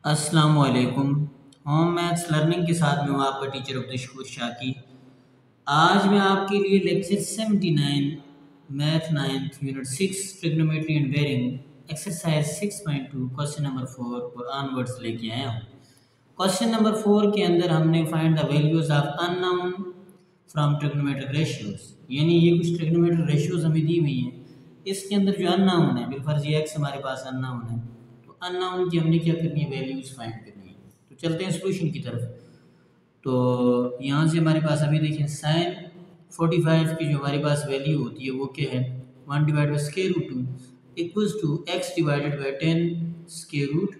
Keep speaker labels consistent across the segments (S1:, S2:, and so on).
S1: अस्सलामुअलैकुम। Home maths learning के साथ में हूँ आपका टीचर अब्दुल शाकी। आज मैं आपके लिए lecture 79 math 9th unit 6 trigonometry and bearing exercise 6.2 question number 4 और ऑनवर्ड्स लेके आया हूँ। क्वेश्चन नंबर 4 के अंदर हमने find the values of unknown from trigonometric ratios, यानी ये कुछ ट्रिग्नोमेट्रिक रेशियोज हमें दी हुई हैं। इसके अंदर जो अननोन है, बिलफर्ज एक्स हमारे पास अननोन है, तो अननोन की हमने क्या करनी है, वैल्यूज फाइंड करनी है। तो चलते हैं सोल्यूशन की तरफ। तो यहाँ से हमारे पास अभी देखिए साइन 45 की जो हमारे पास वैल्यू होती है वो क्या है, 1 divide by square root 2 equals to x divided by 10 square root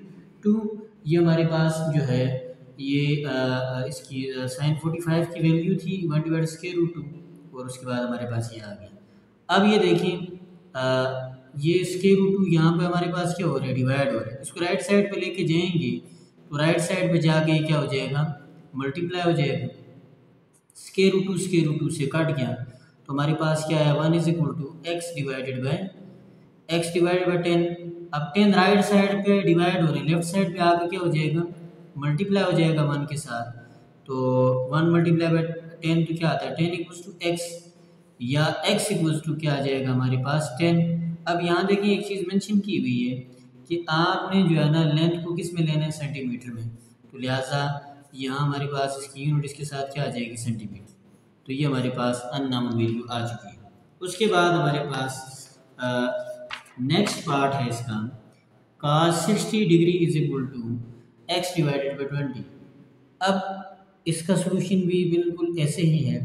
S1: 2। ये हमारे पास जो है ये इसकी साइन 45 की वैल्यू थी 1 डिवाइड स्क्वायर रूट 2, और उसके बाद हमारे पास ये आ गया। अब ये देखें ये स्क्वायर रूट 2 यहाँ पे हमारे पास क्या हो रहा है, डिवाइड हो रहा है। इसको राइट साइड पे लेके जाएंगे तो राइट साइड पे जाके क्या हो जाएगा, मल्टीप्लाई हो जाएगा। स्क्वायर रूट टू से कट गया तो हमारे पास क्या है, 1 is equal to x divided by 10। अब 10 राइट साइड पे डिवाइड हो रहे, लेफ्ट साइड पे आके क्या हो जाएगा, मल्टीप्लाई हो जाएगा 1 के साथ। तो 1 मल्टीप्लाई बाई 10 तो क्या आता है, 10 इक्वल्स टू एक्स, या x इक्वल्स टू क्या आ जाएगा हमारे पास 10। अब यहाँ देखिए एक चीज़ मेंशन की हुई है कि आपने जो है ना लेंथ को किस में लेना है, सेंटीमीटर में। तो लिहाजा यहाँ हमारे पास इसकी यूनिट इसके साथ क्या आ जाएगी, सेंटीमीटर। तो ये हमारे पास अननोन वैल्यू आ चुकी है। उसके बाद हमारे पास नेक्स्ट पार्ट है इसका, cos 60 degree is equal to x divided by 20। अब इसका सोल्यूशन भी बिल्कुल ऐसे ही है।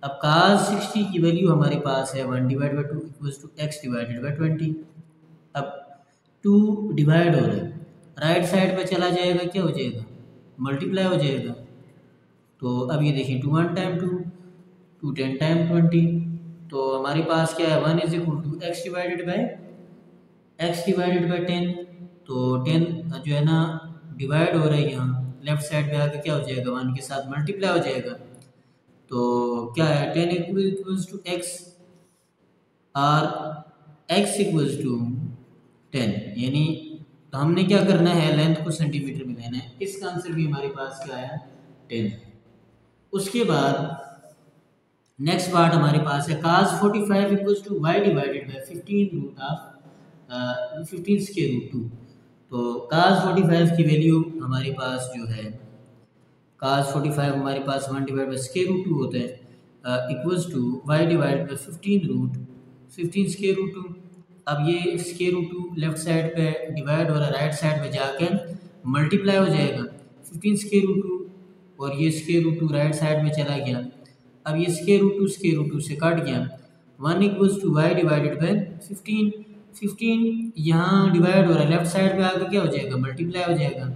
S1: अब cos 60 की वैल्यू हमारे पास है 1 divide by 2 equals to x divided by 20। अब 2 डिवाइड हो रहा है, राइट साइड पे चला जाएगा, क्या हो जाएगा, मल्टीप्लाई हो जाएगा। तो अब ये देखिए 2 1 टाइम 2, 2 10 टाइम 20। तो हमारे पास क्या है, 1 is equal to x divided by 10। तो 10 जो है ना डिवाइड हो रहा है, यहाँ लेफ्ट साइड पे आके क्या हो जाएगा, 1 के साथ मल्टीप्लाई हो जाएगा। तो क्या है, 10 इक्वल्स टू एक्स और एक्स इक्वल्स टू 10, यानी तो हमने क्या करना है, लेंथ को सेंटीमीटर में लेना है। इसका आंसर भी हमारे पास क्या आया, 10 है। उसके बाद नेक्स्ट पार्ट हमारे पास है cos 45 equals to y divided by 15 root of 15 square root 2। तो cos 45 की वैल्यू हमारे पास जो है, cos 45 हमारे पास 1 डिवाइड बाई स्क्वायर रूट 2 होता है, equals to y divide by 15 square root 2। अब ये स्क्वायर रूट 2 लेफ्ट साइड पे डिवाइड हो रहा है, राइट साइड पे जाके मल्टीप्लाई हो जाएगा 15 स्क्वायर रूट 2, और ये स्क्वायर रूट 2 राइट साइड में चला गया। अब ये स्क्वायर रूट 2 से कट गया, 1 equals to y divided by 15 यहाँ डिवाइड हो रहा है, लेफ्ट साइड पे आकर क्या हो जाएगा, मल्टीप्लाई हो जाएगा।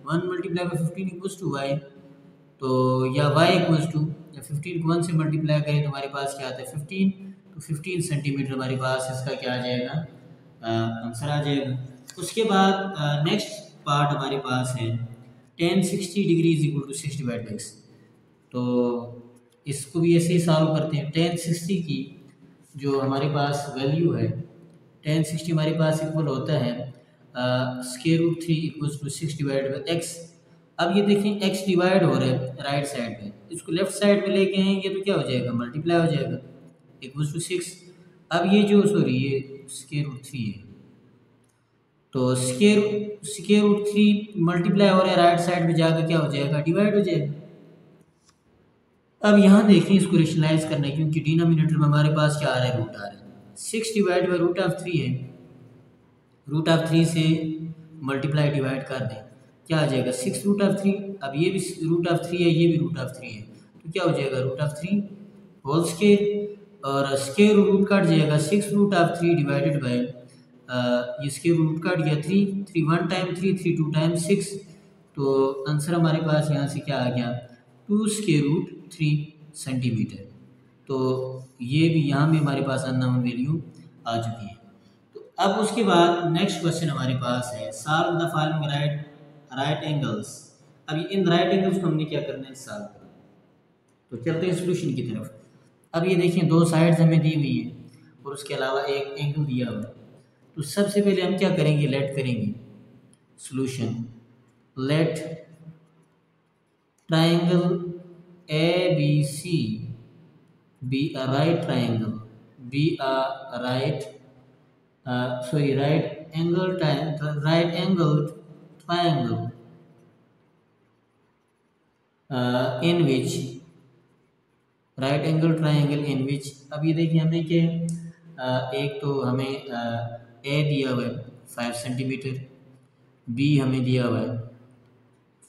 S1: 1 multiply by 15 equals to y. तो या y इक्वल्स टू, या 15 को 1 से मल्टीप्लाई करें तो हमारे पास क्या आता है, 15। तो 15 सेंटीमीटर हमारे पास इसका क्या आ जाएगा, आंसर आ जाएगा। उसके बाद नेक्स्ट पार्ट हमारे पास है tan 60 degree is equal to 6 divide by x। तो इसको भी ऐसे ही सॉल्व करते हैं। tan 60 की जो हमारे पास वैल्यू है, tan 60 हमारे पास इक्वल होता है square root 3 equals to 6 divide by x। अब ये देखें x डिवाइड हो रहा है राइट साइड पे, इसको लेफ्ट साइड पे लेके आएंगे तो क्या हो जाएगा, मल्टीप्लाई हो जाएगा, इक्वल्स टू 6। अब ये जो सॉरी ये स्क्वायर रूट 3 है, तो स्क्वायर रूट 3 मल्टीप्लाई हो रहा है, राइट साइड पे जाकर क्या हो जाएगा, डिवाइड हो जाएगा। अब यहाँ देखिए इसको रेशनलाइज करना है, क्योंकि डिनोमिनेटर में हमारे पास क्या आ रहा है, रूट आ रहा है। 6 डिवाइड बाई रूट ऑफ 3 है, रूट ऑफ 3 से मल्टीप्लाई डिवाइड कर दें, क्या आ जाएगा, 6 रूट ऑफ 3। अब ये भी रूट ऑफ 3 है, ये भी रूट ऑफ 3 है, तो क्या हो जाएगा, रूट ऑफ 3 होल स्क्वायर, और स्क्वायर रूट कट जाएगा 6 रूट ऑफ 3 डिवाइडेड बाई ये स्क्वायर रूट कट गया 3 1 टाइम 3 2 टाइम 6। तो आंसर हमारे पास यहाँ से क्या आ गया, 2 स्क्वायर रूट 3 सेंटीमीटर। तो ये भी यहाँ भी हमारे पास अननोन वैल्यू आ चुकी है। तो अब उसके बाद नेक्स्ट क्वेश्चन हमारे पास है, solve the following right angles. अब इन राइट एंगल्स को हमने क्या करना है, सॉल्व करना। तो चलते हैं सोल्यूशन की तरफ। अब ये देखिए दो साइड्स हमें दी हुई हैं और उसके अलावा एक एंगल दिया हुआ है। तो सबसे पहले हम क्या करेंगे, लेट करेंगे solution. Let triangle ABC be a right triangle, be a right angled triangle in which in which अब ये देखिए हमें कि एक तो हमें ए दिया हुआ है 5 सेंटीमीटर, बी हमें दिया हुआ है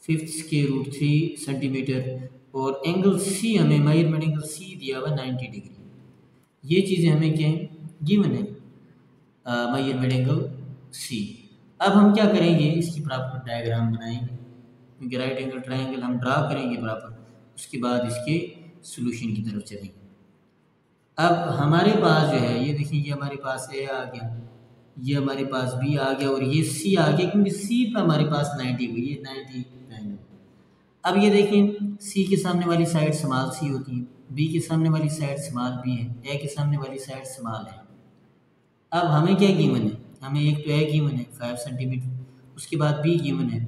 S1: 5√3 सेंटीमीटर और एंगल सी हमें मेजरमेंट एंगल सी दिया हुआ 90 डिग्री। ये चीज़ें हमें क्या हैं गिवन है मेजरमेंट एंगल सी। अब हम क्या करेंगे इसकी प्रॉपर डायग्राम बनाएंगे क्योंकि राइट एंगल ट्रायंगल हम ड्रा करेंगे प्रॉपर, उसके बाद इसके सॉल्यूशन की तरफ चलेंगे। अब हमारे पास जो है ये देखिए ये हमारे पास ए आ गया, ये हमारे पास बी आ गया और ये सी आ गया क्योंकि सी पर हमारे पास 90 हुई ये 99। अब ये देखें सी के सामने वाली साइड स्मॉल सी होती है, बी के सामने वाली साइड स्मॉल बी है, ए के सामने वाली साइड स्मॉल है। अब हमें क्या गिवन है, हमें एक तो ए गिवन है 5 सेंटीमीटर, उसके बाद बी गिवन है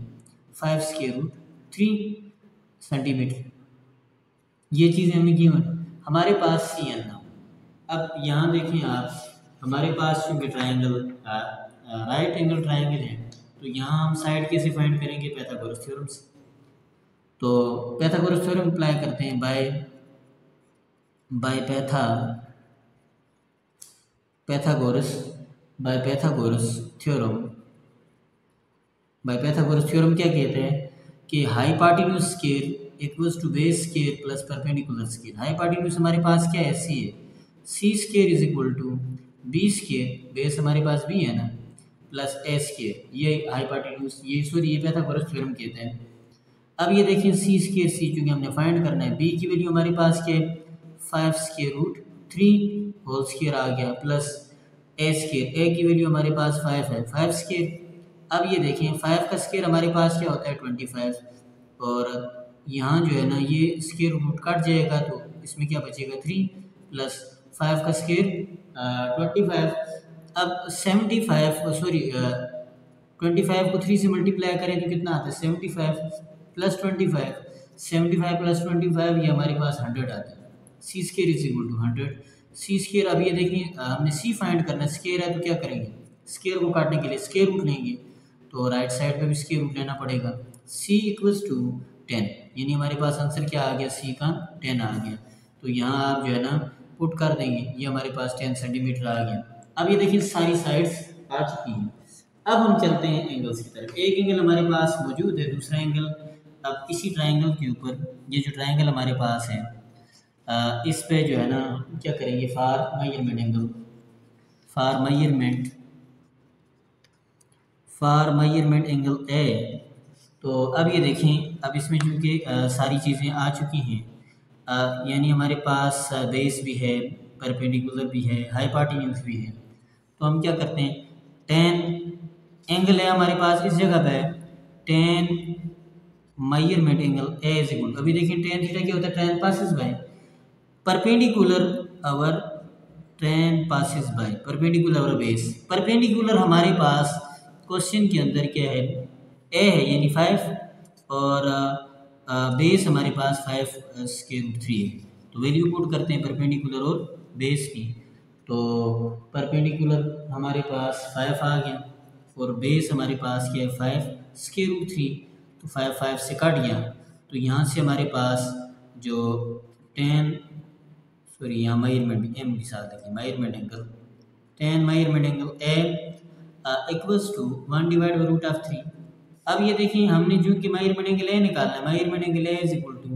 S1: 5√3 सेंटीमीटर, ये चीज़ें हमें गिवन। हमारे पास सी एन नाउ। अब यहाँ देखें आप हमारे पास चूँकि ट्रायंगल राइट एंगल ट्रायंगल है तो यहाँ हम साइड कैसे फाइंड करेंगे पाइथागोरस थ्योरम से। तो पाइथागोरस थ्योरम अप्लाई करते हैं बाय पाइथागोरस थ्योरम क्या कहते हैं कि hypotenuse square equals to base square plus perpendicular square. Hypotenuse हमारे पास क्या है सी है, C square is equal to B square, base हमारे पास बी है ना, प्लस ए स्केल, ये हाइपोटेन्यूज ये पाइथागोरस थ्योरम कहते हैं। अब ये देखिए सी स्केल सी चूँकि हमने फाइंड करना है, बी की वैल्यू हमारे पास क्या है 5√3 होल स्केल आ गया प्लस ए स्केल, ए की वैल्यू हमारे पास 5 है 5 स्केल। अब ये देखें 5 का स्केल हमारे पास क्या होता है 25 और यहाँ जो है ना ये स्केल रूट कट जाएगा तो इसमें क्या बचेगा 3 प्लस 5 का स्केल 25। अब 25 को 3 से मल्टीप्लाई करें तो कितना आता है 75 प्लस 25, 75 प्लस 25 ये हमारे पास 100 आता है। C square is equal to 100 C square. अब ये देखिए हमने सी फाइंड करना है, स्केयर है तो क्या करेंगे स्केयर को काटने के लिए स्केयर रूट लेंगे तो राइट साइड पे भी स्केयर रूट लेना पड़ेगा। सी इक्वल्स टू 10 यानी हमारे पास आंसर क्या आ गया सी का 10 आ गया। तो यहाँ आप जो है ना पुट कर देंगे, ये हमारे पास 10 सेंटीमीटर आ गया। अब ये देखिए सारी साइड्स आ चुकी हैं। अब हम चलते हैं एंगल्स की तरफ। एक एंगल हमारे पास मौजूद है, दूसरा एंगल। अब इसी ट्रायंगल के ऊपर ये जो ट्रायंगल हमारे पास है इस पे जो है ना क्या करेंगे फॉर मेजरमेंट एंगल ए। तो अब ये देखें अब इसमें चूँकि सारी चीज़ें आ चुकी हैं, यानी हमारे पास बेस भी है, परपेंडिकुलर भी है, हाइपोटेन्यूज भी है। तो हम क्या करते हैं टेन एंगल है हमारे पास इस जगह पे है, ten measurement angle A is equal. अभी देखिए टेन थीटा क्या होता है ten passes by perpendicular over base. Perpendicular हमारे पास क्वेश्चन के अंदर क्या है ए है यानी 5 और बेस हमारे पास 5√3 है। तो वैल्यू पुट करते हैं परपेंडिकुलर और बेस की। तो परपेंडिकुलर हमारे पास 5 आ गया और बेस हमारे पास क्या है 5√3। तो 5 से कट गया तो यहाँ से हमारे पास जो यहाँ मेजरमेंट एम के साथ देखिए measurement angle A equals to 1/√3। अब ये देखिए हमने जो कि मेजरमेंट एंगल ए निकालना है, measurement angle A is equal to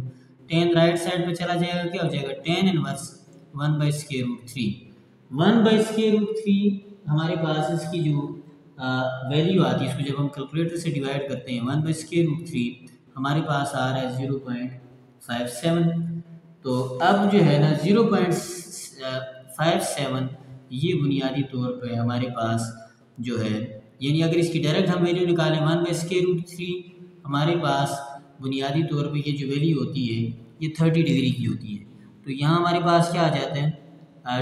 S1: 10 right side पे चला जाएगा क्या हो जाएगा 10 इनवर्स 1/√3। 1/√3 हमारे पास इसकी जो वैल्यू आती है इसको जब हम कैलकुलेटर से डिवाइड करते हैं 1/√3 हमारे पास आ रहा है 0.57। तो अब जो है ना 0.57 ये बुनियादी तौर पे हमारे पास जो है, यानी अगर इसकी डायरेक्ट हम वैल्यू निकालें 1/√3 हमारे पास बुनियादी तौर पे ये जो वैल्यू होती है ये 30 डिग्री की होती है। तो यहाँ हमारे पास क्या आ जाता है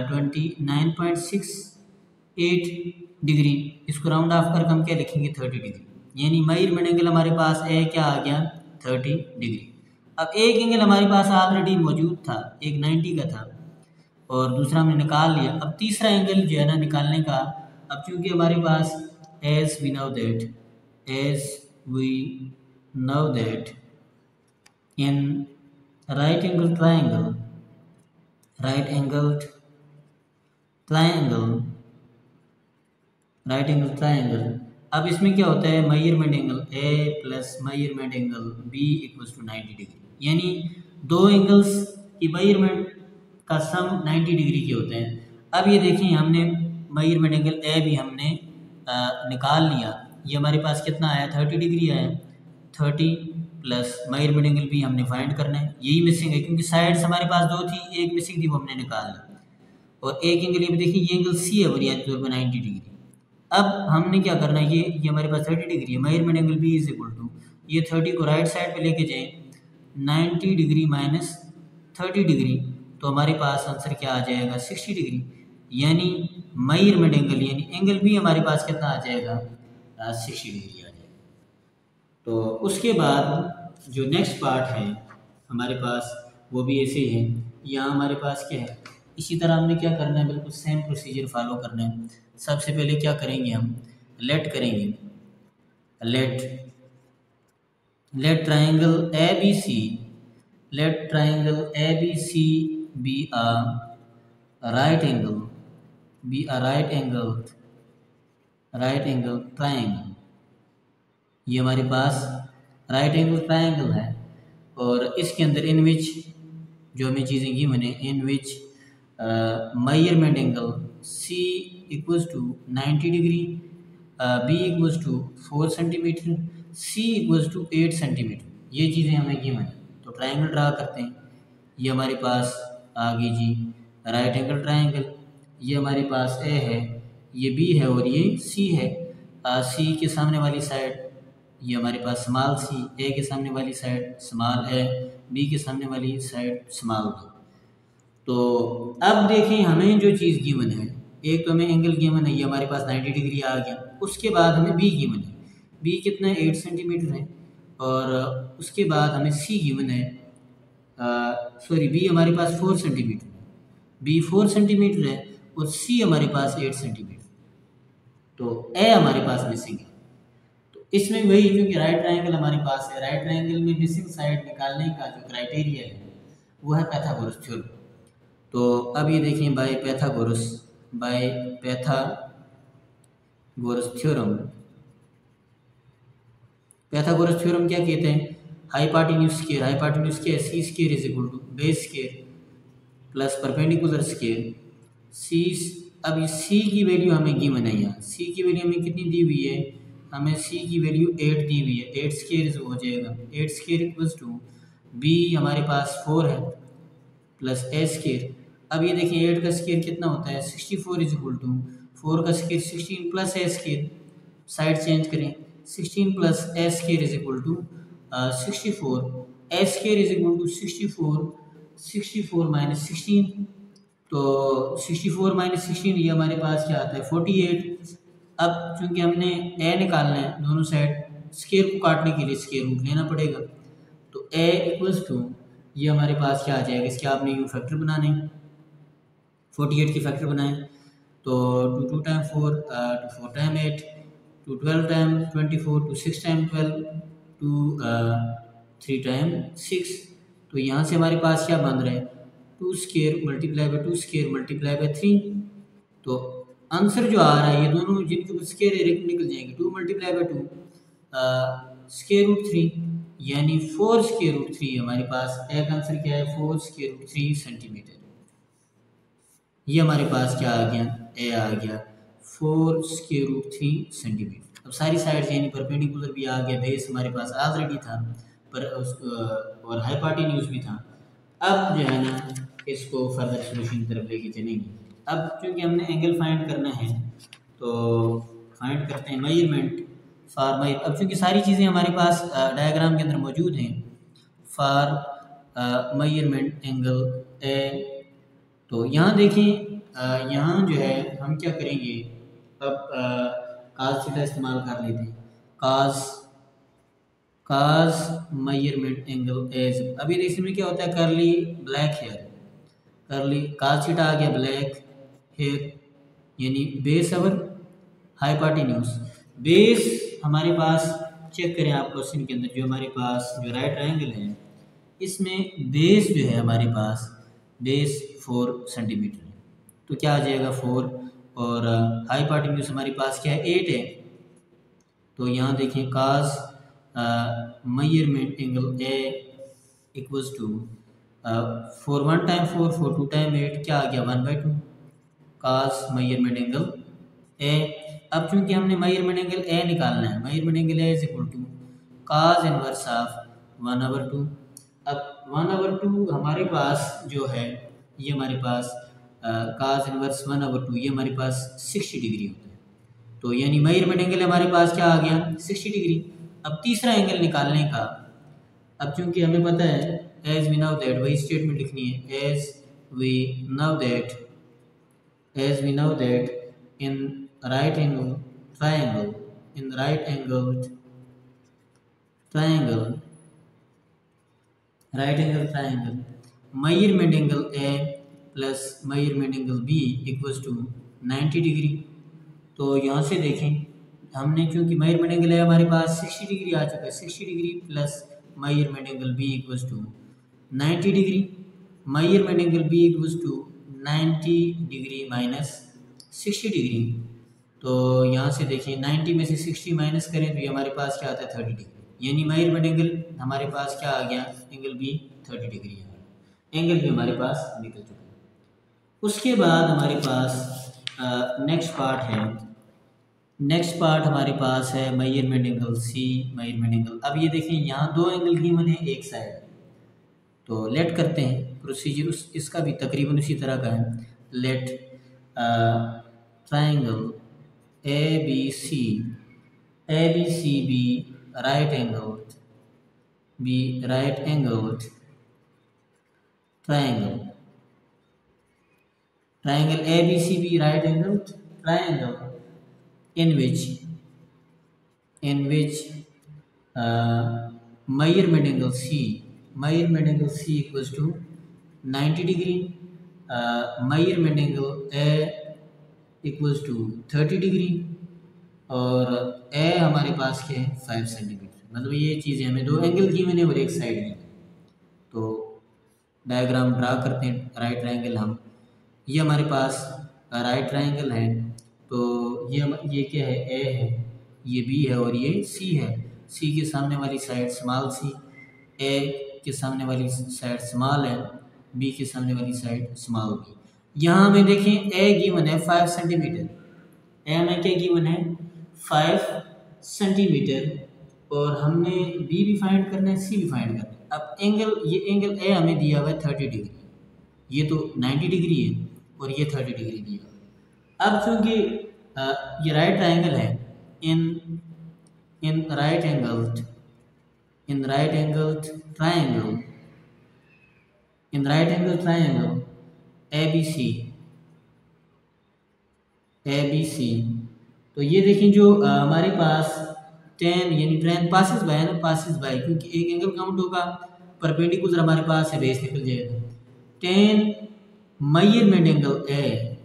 S1: 29.68 डिग्री। इसको राउंड ऑफ करके हम क्या लिखेंगे 30 डिग्री। यानी मेजरमेंट एंगल हमारे पास ए क्या आ गया 30 डिग्री। अब एक एंगल हमारे पास ऑलरेडी मौजूद था, एक 90 का था और दूसरा हमने निकाल लिया। अब तीसरा एंगल जो है ना निकालने का, अब चूंकि हमारे पास as we know that in right angle triangle अब इसमें क्या होता है, measurement angle A plus measurement angle B equals to 90 degree, यानी दो एंगल्स की मेजरमेंट का सम 90 डिग्री के होते हैं। अब ये देखिए हमने मेजरमेंट एंगल ए भी हमने निकाल लिया, ये हमारे पास कितना आया 30 डिग्री आया, 30 प्लस मेजरमेंट एंगल भी हमने फाइंड करना है। यही मिसिंग है क्योंकि साइड्स हमारे पास दो थी, एक मिसिंग थी वो हमने निकाल ली। और एक एंगल ये देखिए, ये एंगल सी है बुनियादी तौर पर 90 डिग्री। अब हमने क्या करना है, ये हमारे पास 30 डिग्री है, measurement angle B is equal to ये 30 को राइट साइड पे लेके जाएं, 90 डिग्री माइनस 30 डिग्री, तो हमारे पास आंसर क्या आ जाएगा 60 डिग्री, यानी मेजरमेंट एंगल यानी एंगल बी हमारे पास कितना आ जाएगा 60 डिग्री आ जाएगा। तो उसके बाद जो नेक्स्ट पार्ट है हमारे पास वो भी ऐसे ही है। यहाँ हमारे पास क्या है, इसी तरह हमने क्या करना है, बिल्कुल सेम प्रोसीजर फॉलो करना है। सबसे पहले क्या करेंगे, हम लेट करेंगे, let triangle A B C B a right angle triangle। ये हमारे पास राइट एंगल ट्राइंगल है और इसके अंदर इन विच जो हमें चीज़ें की मैंने, in which measurement angle C equals to 90 degree, B equals to 4 centimetre, C equals to 8 centimetre, ये चीज़ें हमें गिवन है। तो ट्रायंगल ड्रा करते हैं। ये हमारे पास आ गई जी राइट एंगल ट्रायंगल, ये हमारे पास A है, ये B है और ये C है। C के सामने वाली साइड ये हमारे पास स्मॉल c, A के सामने वाली साइड स्मॉल a, B के सामने वाली साइड स्मॉल b। तो अब देखें हमें जो चीज़ गिवन है, एक तो हमें एंगल गिवन है, ये हमारे पास 90 डिग्री आ गया। उसके बाद हमें B गिवन है, B कितना 8 सेंटीमीटर है, और उसके बाद हमें C गिवन है, B हमारे पास 4 सेंटीमीटर, B 4 सेंटीमीटर है और C हमारे पास 8 सेंटीमीटर। तो A हमारे पास मिसिंग है। तो इसमें वही, क्योंकि राइट ट्रायंगल हमारे पास है, राइट ट्रायंगल में मिसिंग साइड निकालने का जो क्राइटेरिया है वो है पाइथागोरस थ्योरम। तो अब ये देखें, बाय पाइथागोरस थ्योरम क्या कहते हैं, hypotenuse square C square is equal to base square plus perpendicular square C. अब इस सी की वैल्यू हमें गिवन है, यहाँ सी की वैल्यू हमें कितनी दी हुई है, हमें सी की वैल्यू 8 दी हुई है, 8 स्क्वायर हो जाएगा, 8 स्क्वायर इक्वल्स टू बी हमारे पास 4 है प्लस ए स्क्वायर। अब ये देखिए 8 का स्क्वायर कितना होता है 64 इज इक्वल टू 4 का square 16 plus A square, side change करें, 16 plus A square is equal to 64, A square is equal to 64 minus 16, तो 64 माइनस 16 ये हमारे पास क्या आता है 48। अब चूंकि हमने ए निकालना है, दोनों साइड स्क्वायर को काटने के लिए स्क्वायर रूट लेना पड़ेगा, तो ए इक्वल्स टू ये हमारे पास क्या आ जाएगा, इसके आपने यूँ फैक्टर बनाने, 48 के फैक्टर बनाएं, तो 2 time 4 to 4 time 8 to 12 time 24 to 6 time 12 to 3 time 6। तो यहाँ से हमारे पास क्या बन रहा है 2 square multiply by 2 square multiply by 3। तो आंसर जो आ रहा है, ये दोनों जिनके ऊपर स्क्वायर है निकल जाएंगे, 2 मल्टीप्लाई बाय 2 स्क्वायर रूट 3, यानी 4 स्क्वायर रूट 3 हमारे पास। एक आंसर क्या है 4 स्क्वायर रूट 3 सेंटीमीटर। ये हमारे पास क्या आ गया, ए आ गया 4 स्क्वायर रूट 3 सेंटीमीटर। अब सारी साइड्स यानी परपेंडिकुलर भी आ गया, बेस हमारे पास ऑलरेडी था पर और हाइपोटेन्यूज भी था। अब जो है ना इसको फर्दर सोल्यूशन की तरफ लेके चलेंगे। अब क्योंकि हमने एंगल फाइंड करना है तो फाइंड करते हैं मेजरमेंट फॉर अब चूँकि सारी चीज़ें हमारे पास डायग्राम के अंदर मौजूद हैं फॉर मेजरमेंट एंगल ए। तो यहाँ देखें, यहाँ जो है हम क्या करेंगे, अब cos थीटा इस्तेमाल कर लेते हैं। काज काज मेजरमेंट एंगल एज। अभी इसमें क्या होता है, करली ब्लैक हेयर, करली काज थीटा आ गया ब्लैक हेयर, यानी बेस अवर हाइपोटेन्यूज। बेस हमारे पास चेक करें आप क्वेश्चन के अंदर, जो हमारे पास जो राइट ट्रायंगल है इसमें बेस जो है हमारे पास बेस 4 सेंटीमीटर है, तो क्या आ जाएगा 4, और हाइपोटेन्यूज हमारे पास क्या है 8 है। तो यहाँ देखिए cos measurement angle A equals to 4 1 time 4 4 2 time 8 क्या आ गया 1/2 काज मेजरमेंट एंगल ए। अब चूंकि हमने मेजरमेंट एंगल ए निकालना है, measurement angle A is equal to cos inverse of 1/2। अब 1/2 हमारे पास जो है ये हमारे पास काज इनवर्स 1/2 ये हमारे पास 60 डिग्री होता है। तो यानी मेजरमेंट एंगल हमारे पास क्या आ गया 60 डिग्री। अब तीसरा एंगल निकालने का, अब चूंकि हमें पता है एज वी नाउ दैट, वही स्टेटमेंट लिखनी है, as we know that in right angle triangle, in right angle triangle measurement angle A plus measurement angle B equals to 90 degree. तो यहाँ से देखें हमने चूंकि मेजरमेंट एंगल है हमारे पास 60 डिग्री आ चुका है, 60 degree plus measurement angle B equals to 90 degree, measurement angle B equals to 90 degree minus 60 degree. तो यहाँ से देखिए 90 में से 60 माइनस करें तो ये हमारे पास क्या आता है 30 डिग्री, यानी मेजरमेंट एंगल हमारे पास क्या आ गया एंगल बी 30 डिग्री है, एंगल भी हमारे पास निकल चुका है। उसके बाद हमारे पास नेक्स्ट पार्ट हमारे पास है measurement angle C, measurement angle. अब ये देखिए यहाँ दो एंगल गिवन है एक साइड, तो लेट करते हैं प्रोसीजर इसका भी तकरीबन उसी तरह का है। Let triangle A B C B right angle triangle ABCB right angled triangle in which measurement angle C equals to 90 degree, measurement angle A equals to 30 degree, और A हमारे पास क्या है 5 सेंटीमीटर। मतलब ये चीज़ें हमें दो एंगल की मैंने और एक साइड की। तो डायग्राम ड्रा करते हैं राइट ट्रायंगल हम, ये हमारे पास राइट ट्रायंगल है, तो ये क्या है ए है, ये बी है और ये सी है। सी के सामने वाली साइड स्मॉल सी, ए के सामने वाली साइड स्मॉल है, बी के सामने वाली साइड स्मॉल बी। यहाँ हमें देखें ए गिवन है 5 सेंटीमीटर, ए हमें क्या गिवन है 5 सेंटीमीटर, और हमने बी भी फाइंड करना है सी भी फाइंड करना है। अब ये एंगल ए हमें दिया हुआ है 30 डिग्री, ये तो 90 डिग्री है और ये 30 डिग्री दिया। अब चूंकि ये राइट ट्रायंगल है, इन राइट एंगल ट्रायंगल ABC, तो ये देखें जो हमारे पास 10 यानी ट्रेन पासिस बाय है ना, पासिस बाय, क्योंकि एक एंगल काउंट होगा परपेंडिकुलर हमारे पास है बेस निकल जाएगा। 10 measurement angle A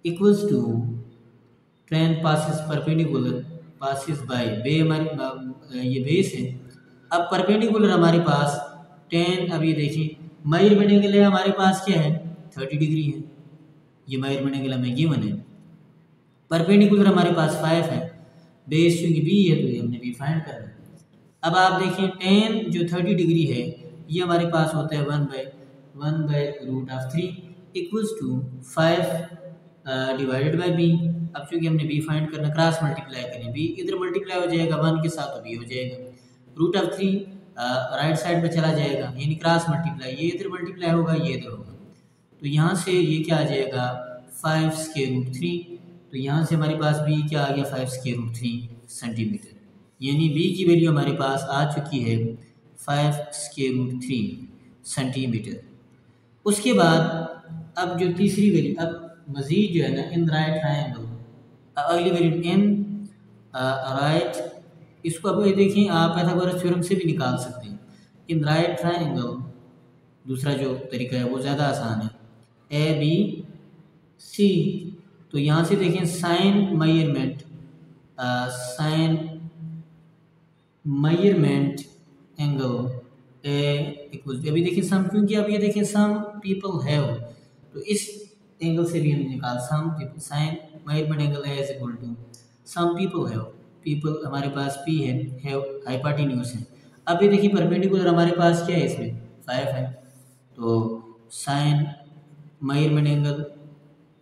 S1: equals to train passes perpendicular passes by बे, हमारे ये बेस है। अब परपेंडिकुलर हमारे पास 10, अब ये देखिए मेजरमेंट एंगल है हमारे पास क्या है 30 डिग्री है, ये मेजरमेंट एंगल हमें गिवन है। परपेंडिकुलर हमारे पास 5 है, बेस चूंकि बी है तो ये हमने बी फाइंड करना है। अब आप देखिए 10 जो 30 डिग्री है ये हमारे पास होता है 1/√3 equals to 5 divided by B. अब चूंकि हमने बी फाइंड करना, क्रॉस मल्टीप्लाई करें, बी इधर मल्टीप्लाई हो जाएगा 1 के साथ तो बी हो जाएगा, √3 राइट साइड पे चला जाएगा, यानी क्रॉस मल्टीप्लाई, ये इधर मल्टीप्लाई होगा ये इधर होगा, तो यहाँ से ये क्या आ जाएगा 5√3। तो यहाँ से हमारे पास बी क्या आ गया 5√3 सेंटीमीटर, यानी बी की वैल्यू हमारे पास आ चुकी है 5√3 सेंटीमीटर। उसके बाद अब जो तीसरी वैल्यू, अब मज़ीद जो है ना इन राइट ट्रायंगल, अगली वैल्यू इन राइट इसको अब ये देखिए आप पाइथागोरस थ्योरम से भी निकाल सकते हैं। इन राइट ट्रायंगल दूसरा जो तरीका है वो ज़्यादा आसान है, ए बी सी। तो यहाँ से देखें sine measurement angle A equal, अभी देखिए सम, क्योंकि अब ये देखिए सम पीपल हैव, तो इस एंगल से भी हम निकाल some people, sine measurement angle A is equal to some people have, people हमारे पास पी है, हैव हाइपोटेन्यूज है। अब ये देखिए परपेंडिकुलर हमारे पास क्या है, इसमें 5 है, तो साइन मेजरमेंट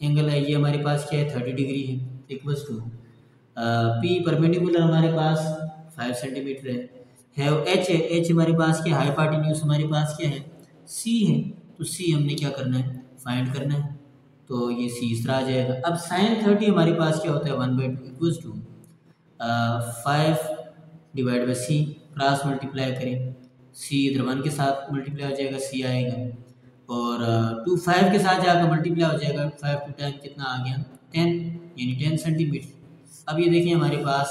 S1: एंगल है ये हमारे पास क्या है 30 डिग्री है, इक्वल्स टू पी परपेंडिकुलर हमारे पास 5 सेंटीमीटर है एच है, एच हमारे पास क्या है हाइपोटेन्यूज हमारे पास क्या है सी है, तो सी हमने क्या करना है फाइंड करना है, तो ये सी इस तरह आ जाएगा। अब साइन 30 हमारे पास क्या होता है 1/2 equals to 5 divide by C, cross multiply करें, सी इधर 1 के साथ मल्टीप्लाई हो जाएगा, सी आएगा, और 2 5 के साथ जाकर मल्टीप्लाई हो जाएगा, 5 to 10 कितना आ गया 10, यानी 10 सेंटीमीटर। अब ये देखिए हमारे पास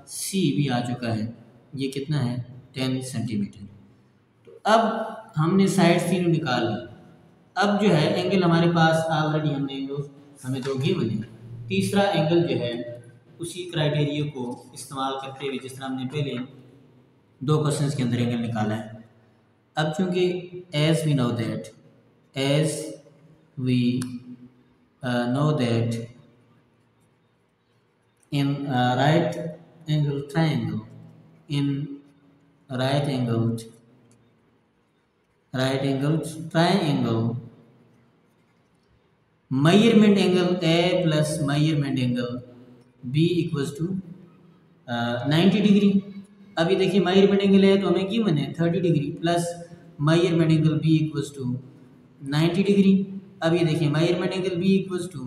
S1: सी भी आ चुका है, ये कितना है 10 सेंटीमीटर। तो अब हमने साइड तीनों निकाल ली। अब जो है एंगल हमारे पास ऑलरेडी हमने एंगल हमें दो गिवन है, तीसरा एंगल जो है उसी क्राइटेरिया को इस्तेमाल करते हुए जिस तरह हमने पहले दो क्वेश्चंस के अंदर एंगल निकाला है। अब चूंकि as we know that in right angle triangle, in right angled triangle, measurement angle A plus measurement angle B equals to 90 degree. अभी देखिए मेजरमेंट एंगल है तो हमें गिवन है 30 degree plus measurement angle B equals to 90 degree. अब ये देखिए measurement angle B equals to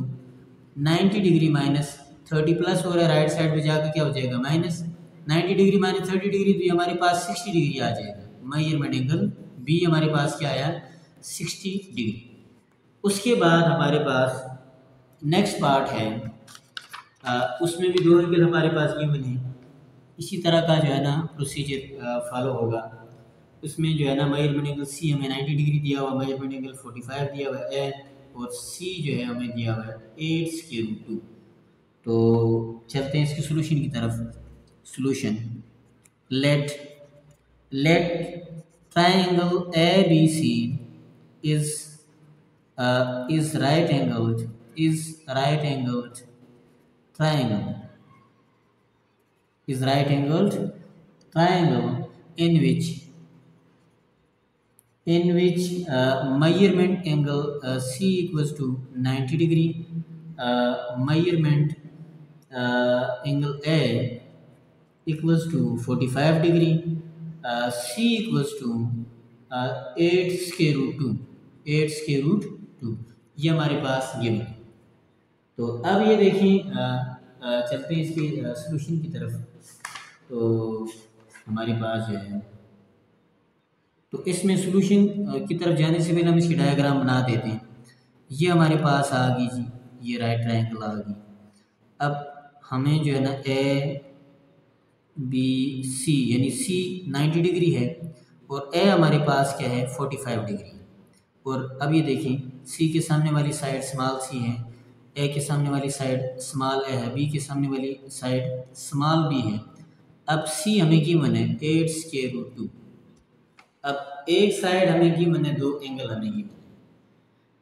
S1: 90 degree minus 30 plus हो रहा है, राइट साइड पे जाकर क्या हो जाएगा माइनस, 90 डिग्री माइनस 30 डिग्री तो ये हमारे पास 60 डिग्री आ जाएगा। मेजरमेंट एंगल B हमारे पास क्या आया 60 डिग्री। उसके बाद हमारे पास नेक्स्ट पार्ट है, उसमें भी दो एंगल हमारे पास गिवन है, इसी तरह का जो है ना प्रोसीजर फॉलो होगा। उसमें जो है ना मेजरमेंट एंगल सी हमें 90 डिग्री दिया हुआ, मेजरमेंट एंगल 45 दिया हुआ है, और सी जो है हमें दिया हुआ है 8√2। तो चलते हैं इसके सोल्यूशन की तरफ। Solution, let triangle A B C is right angled triangle is right angled triangle in which measurement angle C equals to 90 degree, measurement angle A equals to 45 degree, C equals to 8√2 ये हमारे पास given है। तो अब ये देखिए चलते हैं इसके सॉल्यूशन की तरफ। तो हमारे पास जो है, तो इसमें सॉल्यूशन की तरफ जाने से पहले हम इसकी डायग्राम बना देते हैं। ये हमारे पास आ गई जी, ये राइट ट्रायंगल आ गई। अब हमें जो है ना ए बी सी, यानी सी 90 डिग्री है और ए हमारे पास क्या है 45 डिग्री। और अब ये देखें सी के सामने वाली साइड स्मॉल सी है, ए के सामने वाली साइड स्मॉल ए है, बी के सामने वाली साइड स्मॉल बी है। अब सी हमें गिवन है 8√2। अब एक साइड हमें गिवन है, दो एंगल हमें गिवन है।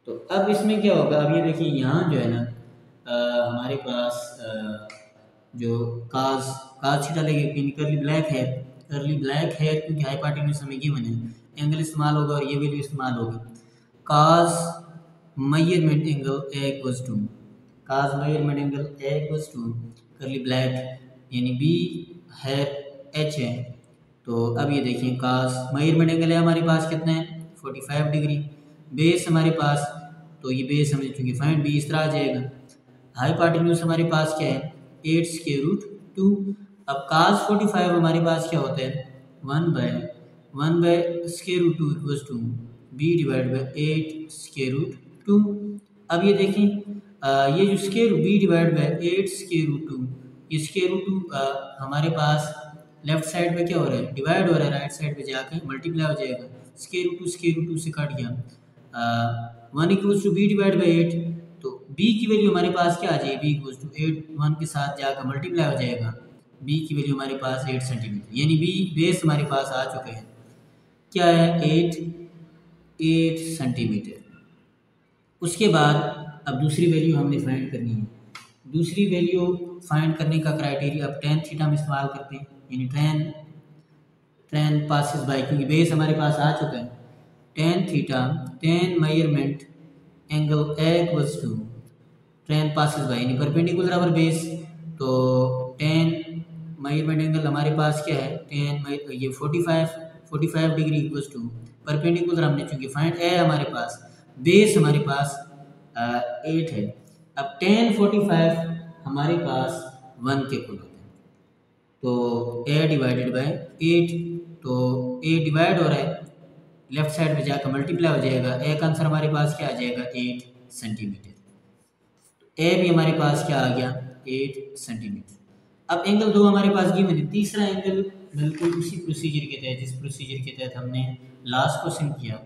S1: तो अब इसमें क्या होगा, अब ये देखिए यहाँ जो है ना हमारे पास जो काज थीटा लगेगी, कर्ली ब्लैक हेयर क्योंकि हाइपोटेन्यूज हमें गिवन है, एंगल इस्तेमाल होगा और ये वैल्यू इस्तेमाल होगी। Cos measurement angle A equals to curly black, यानी बी है एच है। तो अब ये देखिए काज मेजरमेंट एंगल है हमारे पास कितना है 45 डिग्री, बेस हमारे पास, तो ये बेस हमें चूँकि फाइंड बी इस तरह आ जाएगा। हाइपोटेन्यूज हमारे पास क्या है 8√2। अब काज 45 हमारे पास क्या होता है 1/√2 equals to B divide by 8√2। अब ये देखें ये जो बी डिवाइड बाई 8√2, ये √2 हमारे पास लेफ्ट साइड पे क्या हो रहा है, डिवाइड हो रहा है, राइट साइड पे जाके मल्टीप्लाई हो जाएगा। स्क्वायर रूट से कट गया। 1 equals to B divide by 8, तो b की वैल्यू हमारे पास क्या आ जाएगी, b इक्वल्स टू 8 1 के साथ जाकर मल्टीप्लाई हो जाएगा। b की वैल्यू हमारे पास 8 सेंटीमीटर, यानी b बेस हमारे पास आ चुके हैं, क्या है 8 सेंटीमीटर। उसके बाद अब दूसरी वैल्यू हमने फाइंड करनी है। दूसरी वैल्यू फाइंड करने का क्राइटेरिया अब tan थीटा में इस्तेमाल करते हैं, यानी tan पासिस बाय, क्योंकि बेस हमारे पास आ चुका है, tan theta tan measurement angle A equals to tan पासिस बाय, यानी परपेंडिकुलर अवर बेस, तो tan मेजरमेंट एंगल हमारे पास क्या है, tan ये 45 डिग्री इक्वल्स टू परपेंडिकुलर, हमने चूंकि फाइंड A हमारे पास, बेस हमारे पास 8 है। अब tan 45 हमारे पास 1 के इक्वल होता है, तो A डिवाइडेड बाय 8, तो A डिवाइड हो रहा है, लेफ्ट साइड पे जाकर मल्टीप्लाई हो जाएगा, A का आंसर हमारे पास क्या आ जाएगा 8 सेंटीमीटर। A भी हमारे पास क्या आ गया 8 सेंटीमीटर। अब एंगल 2 हमारे पास गिवन है। तीसरा एंगल बिल्कुल उसी प्रोसीजर के तहत, जिस प्रोसीजर के तहत हमने लास्ट क्वेश्चन किया,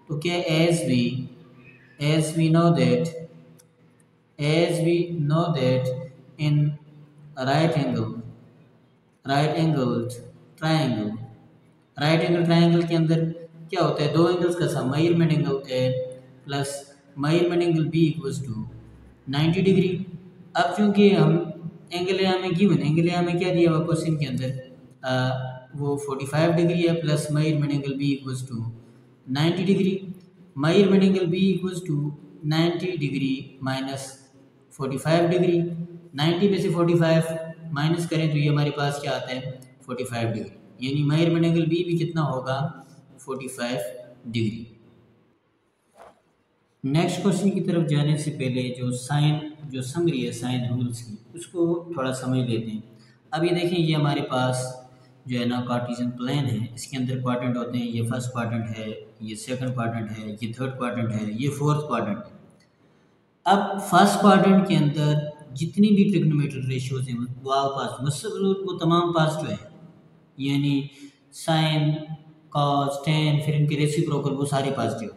S1: तो क्या as we know that in right angled triangle के अंदर क्या होता है, दो एंगल्स का sum, measurement angle A plus measurement angle B equals to 90 degree. अब चूंकि हम एंगल ए हमें गिवन, एंगल ए हमें क्या दिया हुआ क्वेश्चन के अंदर, वो 45 डिग्री है, plus measurement angle B equals to 90 degree. Measurement angle B equals to 90 degree minus 45 degree, 90 में से 45 माइनस करें तो ये हमारे पास क्या आता है 45 डिग्री, यानी मेजरमेंट एंगल B भी कितना होगा 45 डिग्री। नेक्स्ट क्वेश्चन की तरफ जाने से पहले जो समरी है साइन रूल्स की, उसको थोड़ा समझ लेते हैं। अब ये देखें, ये हमारे पास जो है ना कार्टेशियन प्लेन है, इसके अंदर क्वाड्रेंट होते हैं, ये फर्स्ट क्वाड्रेंट है, ये सेकंड क्वाड्रेंट है, ये थर्ड क्वाड्रेंट है, ये फोर्थ क्वाड्रेंट है। अब फर्स्ट क्वाड्रेंट के अंदर जितनी भी ट्रिग्नोमेट्रिक रेशियोज हैं वो ऑल पॉजिटिव, वो तमाम पॉजिटिव है, यानी साइन कॉस टेन फिर इनके रेसिप्रोकल वो सारे पॉजिटिव।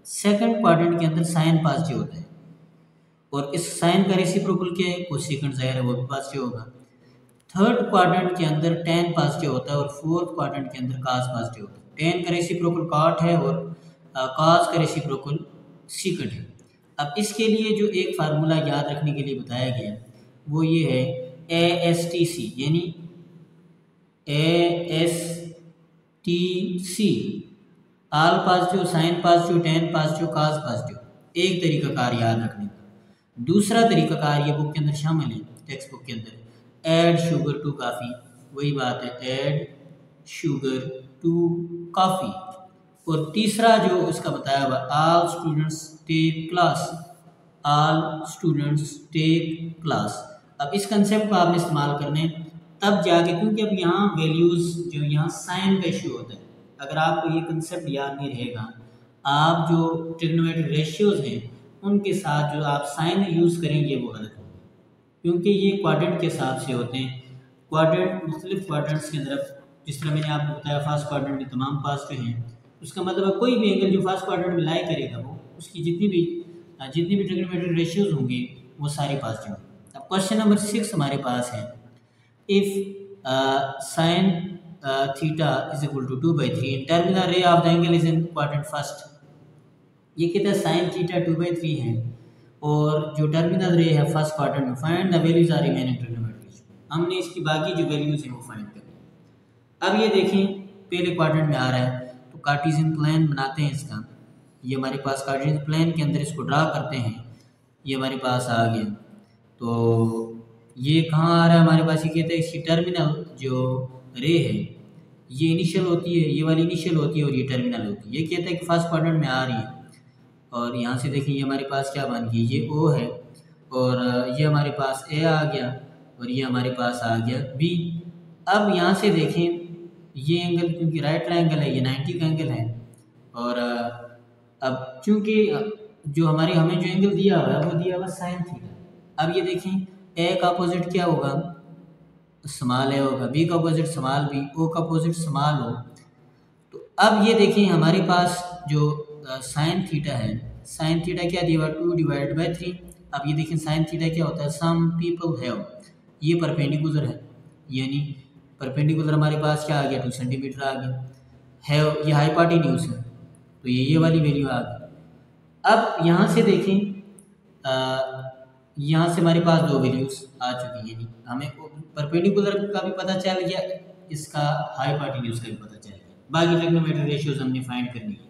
S1: सेकंड क्वाड्रेंट के अंदर साइन पॉजिटिव होता है, और इस साइन का रेसिप्रोकल क्या है, कोसेकेंट ज़ाहिर है वो भी पॉजिटिव होगा। थर्ड क्वाड्रेंट के अंदर टेन पॉजिटिव होता है, और फोर्थ क्वाड्रेंट के अंदर कॉस पॉजिटिव होता है। टेन का रेसिप्रोकल कॉट है और कॉस का रेसिप्रोकल सीकेंट है। अब इसके लिए जो एक फार्मूला याद रखने के लिए बताया गया वो ये है ASTC, यानी ASTC, all positive, sine positive, tan positive, cos positive, एक तरीकाकार याद रखने का। दूसरा तरीकाकार ये बुक के अंदर शामिल है, टेक्स्ट बुक के अंदर, ऐड शुगर टू कॉफ़ी, वही बात है, ऐड शुगर टू कॉफ़ी। और तीसरा जो उसका बताया हुआ, ऑल स्टूडेंट्स टेक क्लास। अब इस कंसेप्ट को आपने इस्तेमाल करने तब जाके, क्योंकि अब यहाँ वैल्यूज़ जो यहाँ साइन का इशू होता है, अगर आपको ये कंसेप्ट याद नहीं रहेगा, आप जो ट्रिग्नोमेट्रिक रेशियोज हैं उनके साथ जो आप साइन यूज़ करेंगे वो गलत होगा, क्योंकि ये क्वाड्रेंट के हिसाब से होते हैं। क्वाड्रेंट मुख्तलिफ क्वाड्रेंट्स के अंदर, जिस तरह मैंने आपको बताया फर्स्ट क्वाड्रेंट में तमाम पॉजिटिव हैं, उसका मतलब है कोई भी एंगल जो फर्स्ट क्वाड्रेंट में लाई करेगा वो उसकी जितनी भी ट्रिग्नोमेट्रिक रेशियोज होंगे वो सारे पॉजिटिव हैं। अब क्वेश्चन नंबर 6 हमारे पास है, if sine theta is equal to 2/3 in terminal ray of the angle is in quadrant first. ये कहता है साइन थीटा 2/3 है और जो टर्मिनल रे है फर्स्ट क्वाड्रेंट में, find the values are remaining trigonometric. हमने इसकी बाकी जो वैल्यूज हैं वो फाइंड करनी। अब ये देखें पहले क्वाड्रेंट में आ रहा है, तो कार्टेशियन प्लेन बनाते हैं इसका, ये हमारे पास कार्टेशियन प्लेन के अंदर इसको ड्रा करते हैं, ये हमारे पास आ गया। तो ये कहाँ आ रहा है हमारे पास, ये कहते हैं इसकी टर्मिनल जो रे है ये इनिशियल होती है, ये वाली इनिशियल होती है और ये टर्मिनल होती है। ये कहता है कि फर्स्ट क्वाड्रेंट में आ रही है, और यहाँ से देखिए ये हमारे पास क्या बन गई, ये O है, और ये हमारे पास A आ गया, और ये हमारे पास आ गया B। अब यहाँ से देखें ये एंगल क्योंकि राइट ट्रायंगल है, ये 90 का एंगल है, और अब चूँकि जो हमें जो एंगल दिया हुआ है वो दिया हुआ साइन थीटा। अब ये देखें A का अपोजिट क्या होगा, स्मॉल ए होगा, बी का अपोजिट स्मॉल बी, ओ का अपोजिट स्मॉल ओ। तो अब ये देखिए हमारे पास जो साइन थीटा है, साइन थीटा क्या दिया हुआ 2/3। अब ये देखिए साइन थीटा क्या होता है, सम पीपल हैव, ये परपेंडिकुलर है, यानी परपेंडिकुलर हमारे पास क्या आ गया 2 सेंटीमीटर आ गया, हैव ये हाइपोटेन्यूज है, तो ये वाली वैल्यू आ गई। अब यहाँ से देखें, यहाँ से हमारे पास दो वैल्यूज आ चुकी हैं, हमें परपेंडिकुलर का भी पता चल गया, इसका हाइपोटेन्यूज का भी पता चल गया। बाकी ट्रिग्नोमेट्रिक रेशियोज हमने फाइंड करनी है।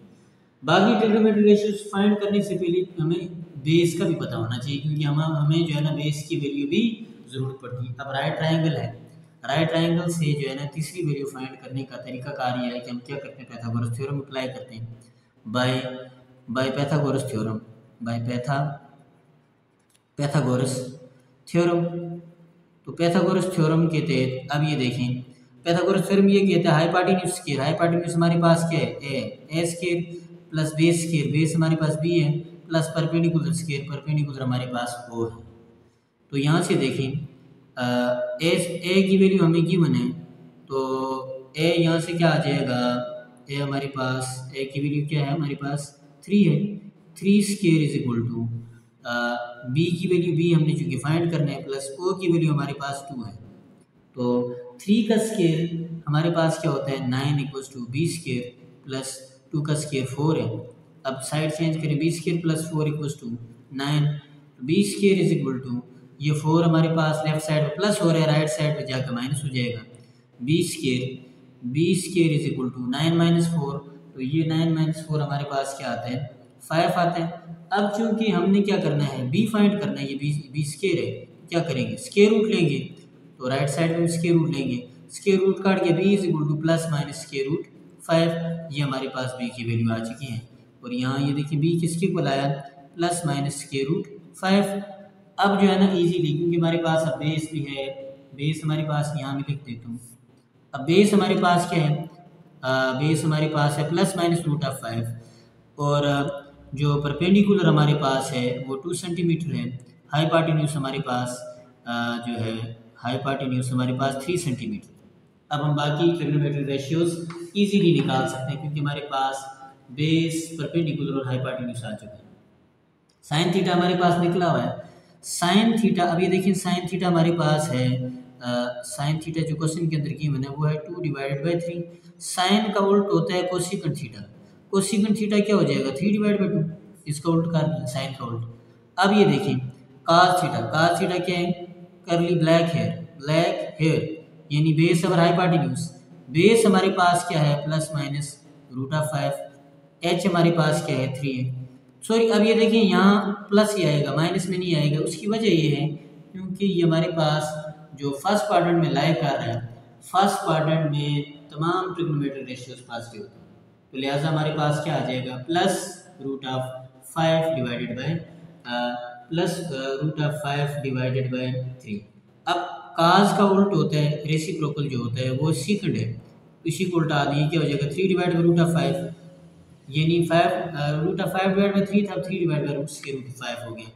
S1: बाकी ट्रिग्नोमेट्रिक रेशियोज फाइंड करने से पहले हमें बेस का भी पता होना चाहिए, क्योंकि हमें जो है ना बेस की वैल्यू भी ज़रूरत पड़ती है। अब राइट ट्राइंगल है, राइट ट्राइंगल से जो है ना तीसरी वैल्यू फाइंड करने का तरीका कार्य है कि हम क्या करते हैं, पाइथागोरस थ्योरम अप्लाई करते हैं, by Pythagoras theorem, by Pythagoras theorem. तो पाइथागोरस थ्योरम के तहत अब ये देखें, पाइथागोरस थ्योरम ये कहता है हाइपोटेन्यूज स्क्वायर, हाइपोटेन्यूज हमारे पास क्या है A square plus base square, base हमारे पास बी है, प्लस परपेंडिकुलर स्क्वायर, परपेंडिकुलर हमारे पास ओ है। तो यहाँ से देखें ए की वैल्यू हमें गिवन है, तो ए यहाँ से क्या आ जाएगा, ए हमारे पास ए की वैल्यू क्या है हमारे पास 3 है, 3 square is equal to B की वैल्यू बी हमने चूँकि फाइंड करना है, प्लस ओ की वैल्यू हमारे पास 2 है। तो 3 का स्क्वायर हमारे पास क्या होता है 9 equals to B square plus 2 का स्क्वायर 4 है। अब साइड चेंज करें, B square plus 4 equals to 9, B square is equal to ये 4 हमारे पास लेफ्ट साइड में प्लस हो रहा है, राइट साइड पे जाकर माइनस हो जाएगा, B square is equal to 9 minus 4, तो ये 9 माइनस 4 हमारे पास क्या आता है 5 आता है। अब चूंकि हमने क्या करना है बी फाइंड करना है, ये बी स्क्वायर है, क्या करेंगे स्क्वायर रूट लेंगे, तो राइट साइड में स्क्वायर रूट लेंगे, स्क्वायर रूट काट के B is equal to plus minus square root 5, ये हमारे पास बी की वैल्यू आ चुकी है। और यहाँ ये देखिए बी किसके इक्वल आया प्लस माइनस स्क्वायर रूट 5। अब जो है ना इजीली, क्योंकि हमारे पास अब बेस भी है, बेस हमारे पास यहाँ में लिख देता हूँ। अब बेस हमारे पास क्या है, बेस हमारे पास है प्लस माइनस रूट ऑफ 5, और जो परपेंडिकुलर हमारे पास है वो 2 सेंटीमीटर है, हाइपोटेन्यूज हमारे पास जो है हाइपोटेन्यूज हमारे पास 3 सेंटीमीटर। अब हम बाकी ट्रिग्नोमेट्रिक रेशियोज इजीली निकाल सकते हैं, क्योंकि हमारे पास बेस परपेंडिकुलर और हाइपोटेन्यूज आ चुका है। साइन थीटा हमारे पास निकला हुआ है, साइन थीटा, अब ये देखिए साइन थीटा हमारे पास है, साइन थीटा जो क्वेश्चन के अंदर की मैंने वो है 2/3। साइन का उल्ट होता है कोसिकेंट थीटा, कोसिकेंट थीटा क्या हो जाएगा 3/2, इसका उल्ट कर दिया साइन का उल्ट। अब ये देखिए cos थीटा क्या है करली ब्लैक हेयर, यानी बेस और हाइपोटेन्यूज, बेस हमारे पास क्या है plus minus root of 5, H हमारे पास क्या है 3 है, सॉरी अब ये देखिए यहाँ प्लस ही आएगा माइनस में नहीं आएगा। उसकी वजह ये है क्योंकि ये हमारे पास जो फर्स्ट क्वाड्रेंट में लाई कर रहा है, फर्स्ट क्वाड्रेंट में तमाम ट्रिग्नोमेट्रिक रेशियोज पॉजिटिव होते हैं, तो लिहाजा हमारे पास क्या आ जाएगा plus root of 5 divided by plus root of 5 divided by 3। अब काज का उल्ट होता है रेसिप्रोकल जो होता है वो सीकेंड है, इसी को उल्टा दिए क्या हो जाएगा 3 डिवाइड बाई रूट ऑफ 5, यानी 5 रूट ऑफ 5 डिवाइड बाई 3 था, 3 divide by root square root 5 हो गया।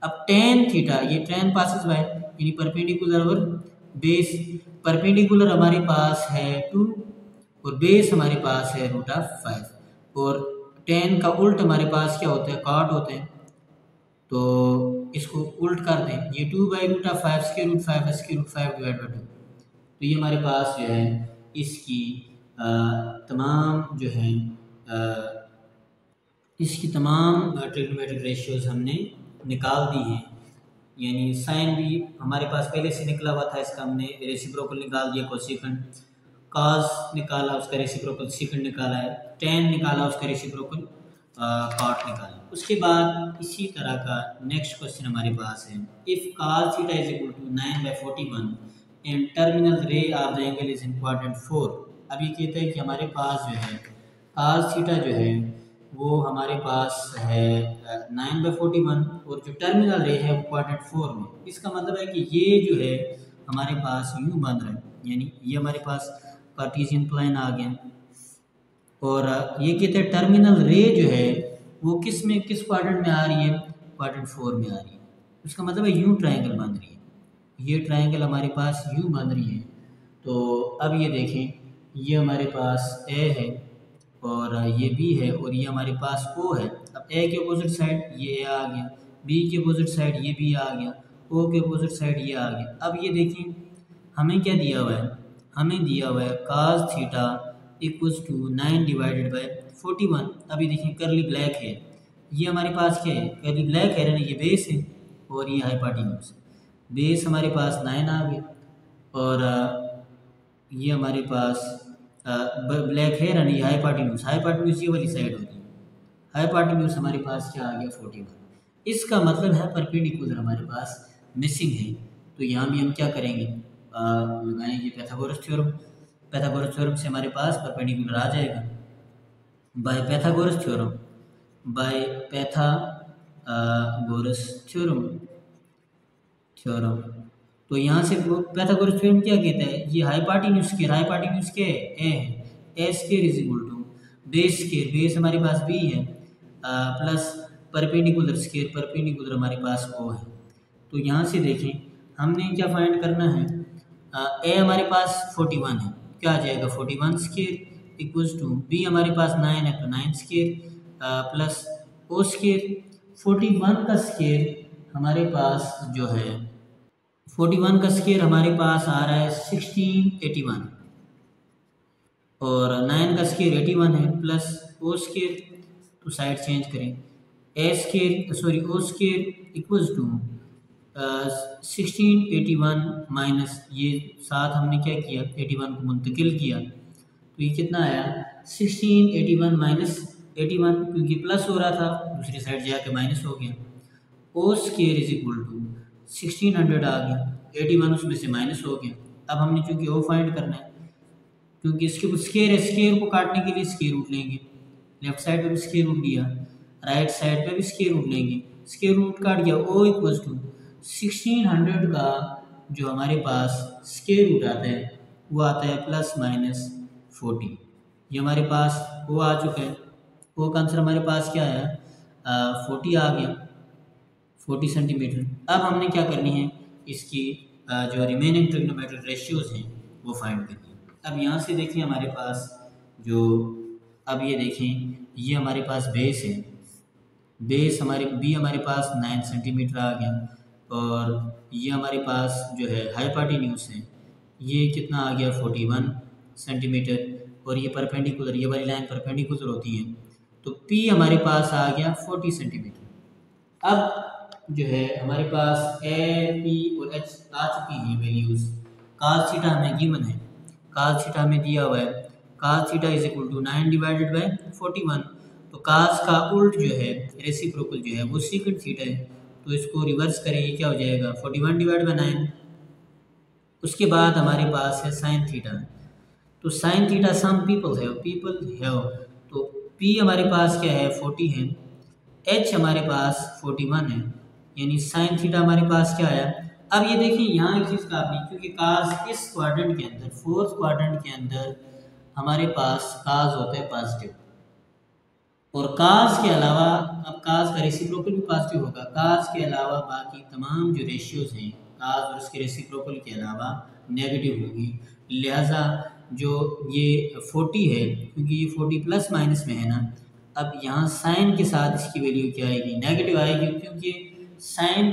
S1: अब टेन थीटा, ये टेन पासिस बाय यानी परपेंडिकुलर और बेस, परपेंडिकुलर हमारे पास है 2 और बेस हमारे पास है रूट ऑफ 5, और टेन का उल्ट हमारे पास क्या होता है कॉट होते हैं, तो इसको उल्ट कर दें, ये 2/√5 square root 5 square root 5 divide by 2, तो ये हमारे पास जो है इसकी तमाम जो है इसकी तमाम ट्रिग्नोमेट्रिक रेशियोज हमने निकाल दी हैं, यानी साइन भी हमारे पास पहले से निकला हुआ था, इसका हमने रेसिप्रोकल निकाल दिया कोसेकेंड, कॉस निकाला उसका रेसिप्रोकल सेकंड निकाला है, टेन निकाला उसका रेसिप्रोकल कॉट निकाला। उसके बाद इसी तरह का नेक्स्ट क्वेश्चन हमारे पास है, if cos theta is equal to 9/41 and terminal ray of the angle is in quadrant 4। अब ये कहता है कि हमारे पास जो है cos थीटा जो है वो हमारे पास है 9/41 और जो टर्मिनल रे है वो क्वाड्रेंट 4 में, इसका मतलब है कि ये जो है हमारे पास यूँ बन रहा है, यानी ये हमारे पास कार्टेशियन प्लेन आ गया, और ये कहते हैं टर्मिनल रे जो है वो किस क्वाड्रेंट में आ रही है, क्वाड्रेंट 4 में आ रही है, उसका मतलब है यूँ ट्रायंगल बन रही है। ये ट्रायंगल हमारे पास यू बन रही है। तो अब ये देखें, ये हमारे पास ए है और ये बी है और ये हमारे पास ओ है। अब ए के अपोजिट साइड ये ए आ गया, बी के अपोजिट साइड ये बी आ गया, ओ के अपोजिट साइड ये आ गया। अब ये देखिए हमें क्या दिया हुआ है, हमें दिया हुआ है cos थीटा इक्वल्स टू 9/41। अभी देखिए करली ब्लैक है, ये हमारे पास क्या है, करली ब्लैक है ना, ये बेस है और ये हाइपोटेन्यूज। बेस हमारे पास 9 आ गया और ये हमारे पास ब्लैक है ना, ये हाइपोटेन्यूज ये वाली साइड होती है। हाइपोटेन्यूज हमारे पास क्या आ गया 41। इसका मतलब है परपेंडिकुलर हमारे पास मिसिंग है। तो यहाँ भी हम क्या करेंगे, लगाएंगे पैथागोरस थ्योरम। पैथागोरस थ्योरम से हमारे पास परपेंडिकुलर आ जाएगा by Pythagoras theorem, by Pythagoras theorem. तो यहाँ से पैथागोरस थ्योरम क्या कहता है, ये हाइपोटेन्यूज के ए है, A square is equal to base square, base हमारे पास बी है, प्लस परपेंडिकुलर हमारे पास ओ है। तो यहाँ से देखें हमने क्या फाइंड करना है, ए हमारे पास 41 है, क्या आ जाएगा 41 स्क्वायर इक्वल्स टू बी हमारे पास 9 है तो 9 स्क्वायर प्लस ओ स्क्वायर। 41 का स्क्वायर हमारे पास जो है 41 का स्क्वायर हमारे पास आ रहा है 1681 और 9 का स्क्वायर 81 है प्लस ओ स्क्वायर, तो साइड चेंज करें, A square sorry O square equals to 1681 minus ये साथ हमने क्या किया 81 को मुंतकिल किया, तो ये कितना आया 1681 माइनस 81, क्योंकि प्लस हो रहा था दूसरी साइड जाके माइनस हो गया। O square is equal to 1600 आ गया, 81 उसमें से माइनस हो गया। अब हमने चूँकि ओ फाइंड करना है, क्योंकि इसके ऊपर स्क्वायर है, स्क्वायर को काटने के लिए स्क्वायर रूट लेंगे, लेफ्ट साइड पे भी स्क्वायर रूट लिया, राइट साइड पे भी स्क्वायर रूट लेंगे, स्क्वायर रूट काट गया, ओ इक्वल्स टू 1600 का जो हमारे पास स्क्वायर रूट आता है वो आता है प्लस माइनस 40। ये हमारे पास वो आ चुका है, वो का आंसर हमारे पास क्या आया 40 आ गया, 40 सेंटीमीटर। अब हमने क्या करनी है, इसकी जो रिमेनिंग ट्रिग्नोमेट्रिक रेशियोज हैं वो फाइंड करनी है। अब यहाँ से देखिए हमारे पास जो, अब ये देखें ये हमारे पास बेस है, बेस हमारे बी हमारे पास 9 सेंटीमीटर आ गया और ये हमारे पास जो है हाइपोटेन्यूज है ये कितना आ गया 41 सेंटीमीटर और ये परपेंडिकुलर, ये वाली लाइन परपेंडिकुलर होती है, तो पी हमारे पास आ गया 40 सेंटीमीटर। अब जो है हमारे पास ए पी और एच आ चुकी हैं वैल्यूज़। कास थीटा हमें गिवन है, कास थीटा हमें दिया हुआ है, cos theta is equal to 9/41। तो कास का उल्ट जो है रेसिप्रोकल जो है वो सीकेंट थीटा है, तो इसको रिवर्स करें ये क्या हो जाएगा 41/9। उसके बाद हमारे पास है साइन थीटा, तो साइन थीटा सम पीपल है, तो पी हमारे पास क्या है 40 है, एच हमारे पास 41 है, यानी साइन थीटा हमारे पास क्या आया। अब ये देखिए यहाँ एक चीज़ का आपने, क्योंकि कास इस क्वाड्रेंट के अंदर, फोर्थ क्वाड्रेंट के अंदर हमारे पास कास होता है पॉजिटिव, और कास के अलावा, अब कास का रेसिप्रोकल भी पॉजिटिव होगा, कास के अलावा बाकी तमाम जो रेशियोज हैं कास और उसके रेसिप्रोकल के अलावा नेगेटिव होगी। लिहाजा जो ये 40 है, क्योंकि ये 40 प्लस माइनस में है ना, अब यहाँ साइन के साथ इसकी वैल्यू क्या आएगी नेगेटिव आएगी, क्योंकि साइन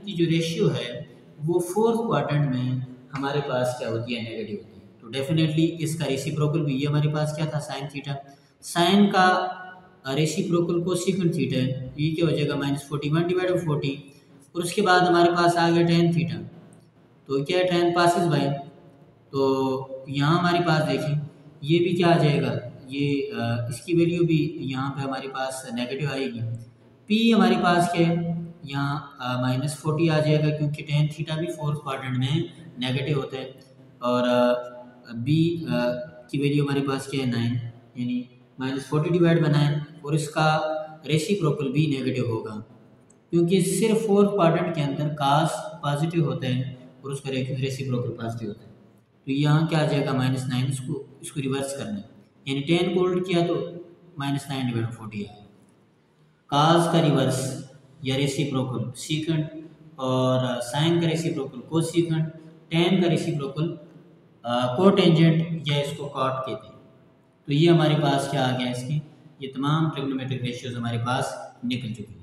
S1: की जो रेशियो है वो फोर्थ क्वाड्रेंट में हमारे पास क्या होती है नेगेटिव होती है। तो डेफिनेटली इसका रेसिप्रोकल भी, ये हमारे पास क्या था साइन थीटा, साइन का रेसिप्रोकल कोसेकेंट थीटा है, ये क्या हो जाएगा -41/40, और उसके बाद हमारे पास आ गया टेन थीटा, तो क्या है टेन पासिस बाय, तो यहाँ हमारे पास देखें ये भी क्या आ जाएगा, ये इसकी वैल्यू भी यहाँ पे हमारे पास नेगेटिव आएगी। पी हमारे पास क्या है यहाँ -40 आ जाएगा, क्योंकि टेन थीटा भी फोर्थ क्वाड्रेंट में नेगेटिव होता है, और बी की वैल्यू हमारे पास क्या है 9, यानी -40/9, और इसका रेसिप्रोकल भी नेगेटिव होगा, क्योंकि सिर्फ फोर्थ क्वाड्रेंट के अंदर कास पॉजिटिव होता है और उसका रेसिप्रोकल पॉजिटिव होता है। तो यहाँ क्या आ जाएगा -9, इसको रिवर्स करना है, यानी 10 को उल्ट किया तो -9/40 आएगा। कास का रिवर्स या रेसिप्रोकल सीकेंट और साइन का रेसिप्रोकल कोसेकेंट, टेन का रेसिप्रोकल कोटेंजेंट या इसको कॉट कहते हैं। तो ये हमारे पास क्या आ गया इसकी, ये तमाम ट्रिग्नोमेट्रिक रेशियोज हमारे पास निकल चुकी है।